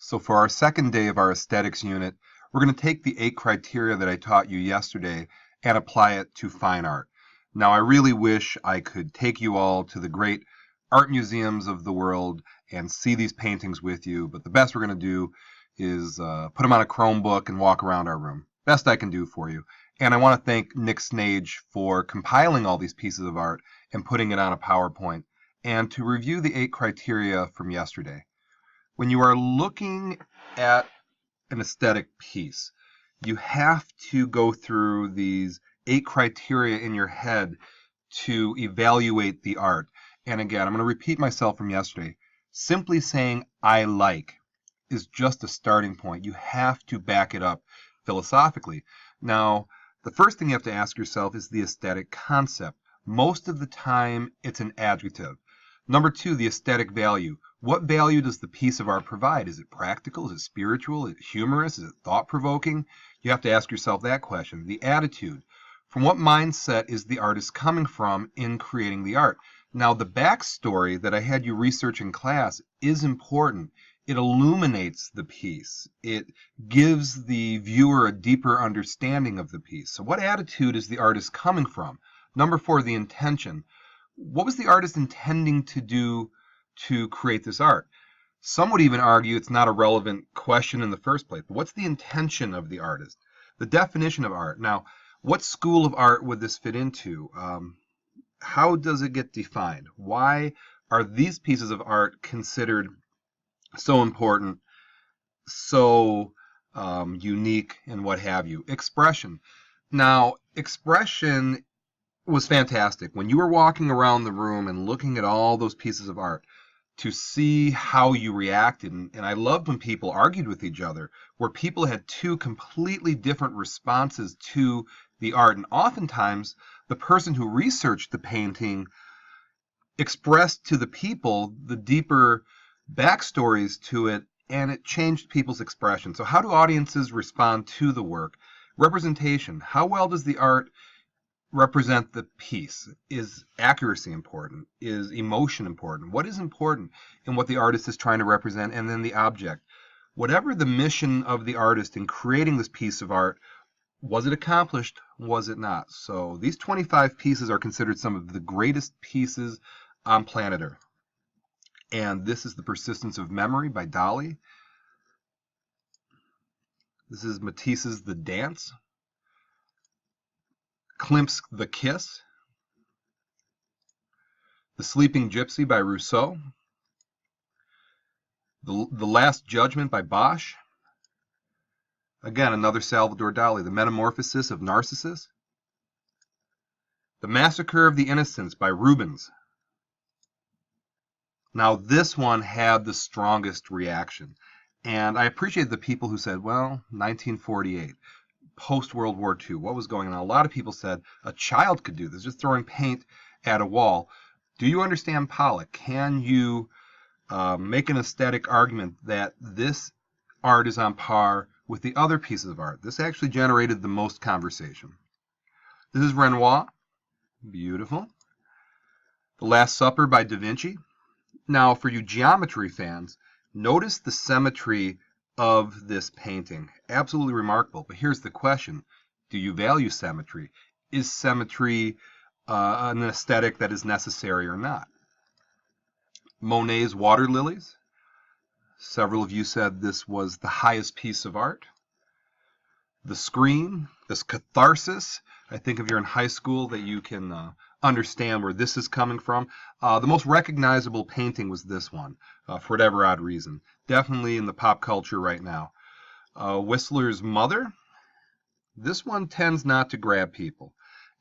So for our second day of our aesthetics unit, we're going to take the 8 criteria that I taught you yesterday and apply it to fine art. Now, I really wish I could take you all to the great art museums of the world and see these paintings with you, but the best we're going to do is put them on a Chromebook and walk around our room. Best I can do for you. And I want to thank Nick Snage for compiling all these pieces of art and putting it on a PowerPoint, and to review the 8 criteria from yesterday. When you are looking at an aesthetic piece, you have to go through these 8 criteria in your head to evaluate the art. And again, I'm going to repeat myself from yesterday. Simply saying I like is just a starting point. You have to back it up philosophically. Now, the first thing you have to ask yourself is the aesthetic concept. Most of the time, it's an adjective. Number two, the aesthetic value. What value does the piece of art provide? Is it practical? Is it spiritual? Is it humorous? Is it thought-provoking? You have to ask yourself that question. The attitude. From what mindset is the artist coming from in creating the art? Now, the backstory that I had you research in class is important. It illuminates the piece. It gives the viewer a deeper understanding of the piece. So what attitude is the artist coming from? Number four, the intention. What was the artist intending to do to create this art? Some would even argue it's not a relevant question in the first place, but what's the intention of the artist? The definition of art. Now, what school of art would this fit into? How does it get defined? Why are these pieces of art considered so important, so unique, and what have you? Expression. Now, expression was fantastic. When you were walking around the room and looking at all those pieces of art, to see how you reacted, and I loved when people argued with each other, where people had two completely different responses to the art, and oftentimes the person who researched the painting expressed to the people the deeper backstories to it, and it changed people's expression. So how do audiences respond to the work? Representation. How well does the art represent the piece? Is accuracy important? Is emotion important? What is important in what the artist is trying to represent? And then the object. Whatever the mission of the artist in creating this piece of art, was it accomplished? Was it not? So these 25 pieces are considered some of the greatest pieces on planet Earth. And this is The Persistence of Memory by Dali. This is Matisse's The Dance. Klimt's The Kiss, The Sleeping Gypsy by Rousseau, The Last Judgment by Bosch, again, another Salvador Dali, The Metamorphosis of Narcissus, The Massacre of the Innocents by Rubens. Now, this one had the strongest reaction, and I appreciate the people who said, well, 1948. Post-World War II, what was going on? A lot of people said a child could do this, just throwing paint at a wall. Do you understand Pollock? Can you make an aesthetic argument that this art is on par with the other pieces of art? This actually generated the most conversation. This is Renoir. Beautiful. The Last Supper by Da Vinci. Now, for you geometry fans, notice the symmetry of this painting. Absolutely remarkable. But here's the question. Do you value symmetry? Is symmetry an aesthetic that is necessary or not? Monet's Water Lilies. Several of you said this was the highest piece of art. The Scream, this catharsis. I think if you're in high school that you can understand where this is coming from. The most recognizable painting was this one, for whatever odd reason. Definitely in the pop culture right now. Whistler's Mother. This one tends not to grab people.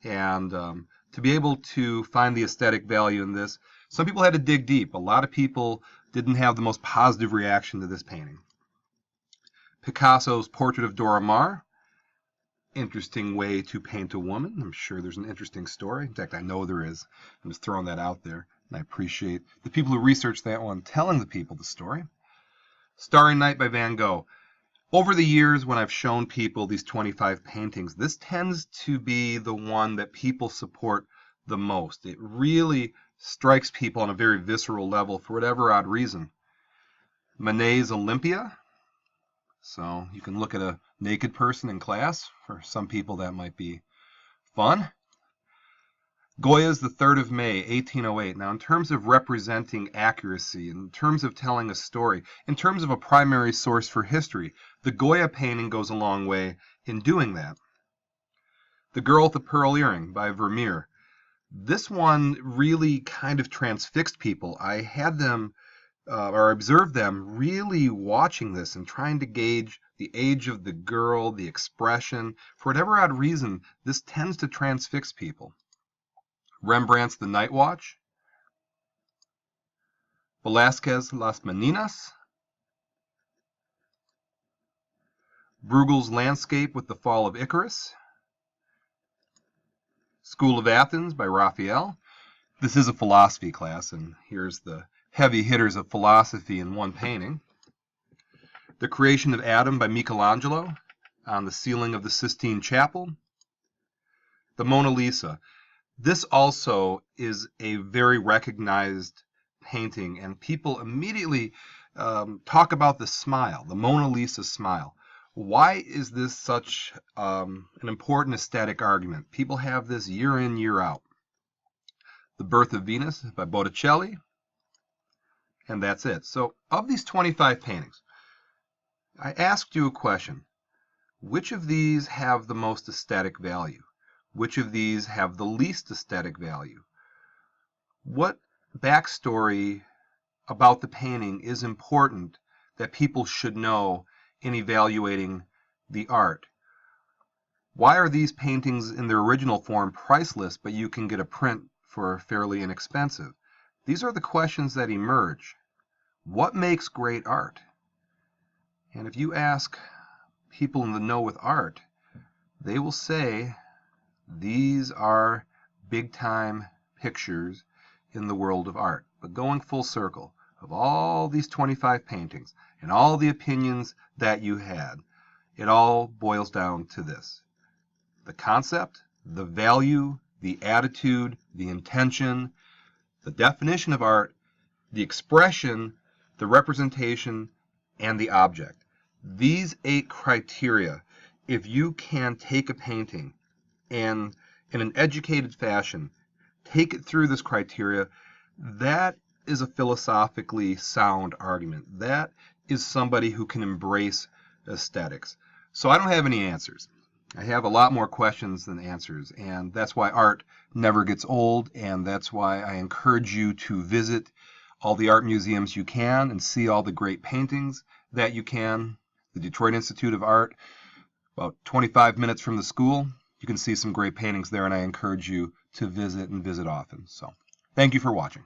And to be able to find the aesthetic value in this, some people had to dig deep. A lot of people didn't have the most positive reaction to this painting. Picasso's Portrait of Dora Maar. Interesting way to paint a woman. I'm sure there's an interesting story. In fact, I know there is. I'm just throwing that out there. And I appreciate the people who researched that one telling the people the story. Starry Night by Van Gogh. Over the years, when I've shown people these 25 paintings, this tends to be the one that people support the most. It really strikes people on a very visceral level for whatever odd reason. Manet's Olympia. So you can look at a naked person in class. For some people that might be fun. Goya's the 3rd of May, 1808. Now, in terms of representing accuracy, in terms of telling a story, in terms of a primary source for history, the Goya painting goes a long way in doing that. The Girl with the Pearl Earring by Vermeer. This one really kind of transfixed people. I had them, or observed them, really watching this and trying to gauge the age of the girl, the expression. For whatever odd reason, this tends to transfix people. Rembrandt's The Night Watch. Velázquez Las Meninas. Bruegel's Landscape with the Fall of Icarus. School of Athens by Raphael. This is a philosophy class, and here's the heavy hitters of philosophy in one painting. The Creation of Adam by Michelangelo on the ceiling of the Sistine Chapel. The Mona Lisa. This also is a very recognized painting, and people immediately talk about the smile, the Mona Lisa smile. Why is this such an important aesthetic argument? People have this year in, year out. The Birth of Venus by Botticelli, and that's it. So of these 25 paintings, I asked you a question. Which of these have the most aesthetic value? Which of these have the least aesthetic value? What backstory about the painting is important that people should know in evaluating the art? Why are these paintings in their original form priceless, but you can get a print for fairly inexpensive? These are the questions that emerge. What makes great art? And if you ask people in the know with art, they will say these are big-time pictures in the world of art. But going full circle, of all these 25 paintings and all the opinions that you had, it all boils down to this: the concept, the value, the attitude, the intention, the definition of art, the expression, the representation, and the object. These 8 criteria, if you can take a painting and in an educated fashion take it through this criteria, that is a philosophically sound argument. That is somebody who can embrace aesthetics. So I don't have any answers. I have a lot more questions than answers, and that's why art never gets old, and that's why I encourage you to visit all the art museums you can and see all the great paintings that you can. The Detroit Institute of Art, about 25 minutes from the school. You can see some great paintings there, and I encourage you to visit and visit often. So, thank you for watching.